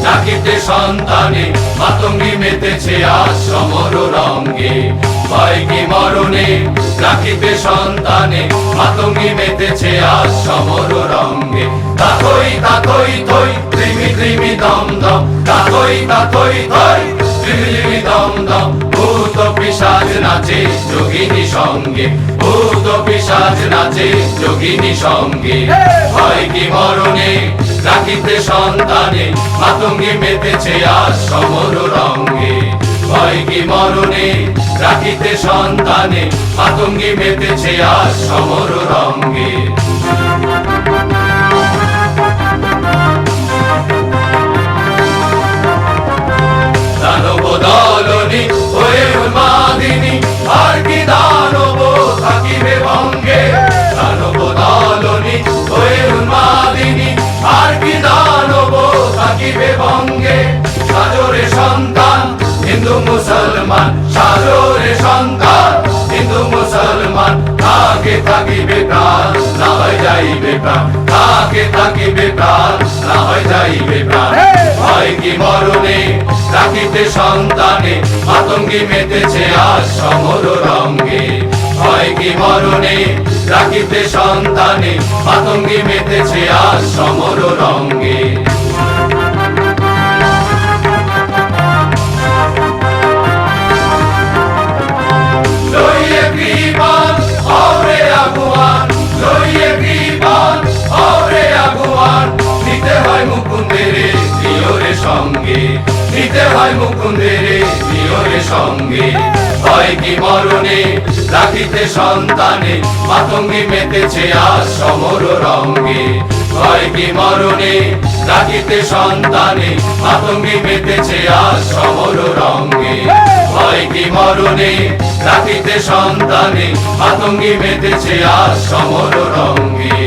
রাখিতে সন্তানে মাতঙ্গী মেতেছে আজ সমর রঙ্গে। ভয় কি মরণে রাখিতে সন্তানে মাতঙ্গী মেতেছে আজ সমর রঙ্গে। তাথই তাথই থই ত্রিমি ত্রিমি দম দম, তাথই তাথই থই ত্রিমি ত্রিমি দম দম। ভূত পিশাচ নাচে যোগিনী সঙ্গে, ভূত পিশাচ নাচে যোগিনী সঙ্গে। ভয় কি মরণে রাখিতে সন্তানে মাতঙ্গী মেতেছে আজ সমর রঙ্গে। ভয় কি মরণে রাখিতে সন্তানে মাতঙ্গী মেতেছে আজ সমর রঙ্গে। দানব দলনি হয়ে উন্মাদিনী, আর কি দানব থাকিবে ভঙ্গে। দানব দলনি হয়ে উন্মাদিনী, আর কি দানব থাকিবে ভঙ্গে। সাজরে সন্তান হিন্দু মুসলমান, সাজরে সন্তান হিন্দু মুসলমান। থাকে থাকিবে প্রাণ না হয় যাইবে প্রাণ, থাকে থাকিবে প্রাণ না হয় যাইবে প্রাণ। ভয় কি মরণে রাখিতে সন্তানে মাতঙ্গী মেতেছে আজ সমর রঙ্গে। ভয় কি মরণে রাখিতে সন্তানে মাতঙ্গী মেতেছে আজ সমর রঙ্গে। লইয়ে কৃপান ওরে আগুয়ান, লইয়ে কৃপান ওরে আগুয়ান। নিতে হয় মুকুন্দের প্রিয়রে সঙ্গে, নিতে হয় মুকুন্দের প্রিয়রে সঙ্গে। ভয় কি মরণে রাখিতে সন্তানে মাতঙ্গী মেতেছে আজ সমর রঙ্গে। ভয় কি মরণে রাখিতে সন্তানে মাতঙ্গী মেতেছে আজ সমর রঙ্গে। ভয় কি মরণে রাখিতে সন্তানে মাতঙ্গী মেতেছে আজ সমর রঙ্গে।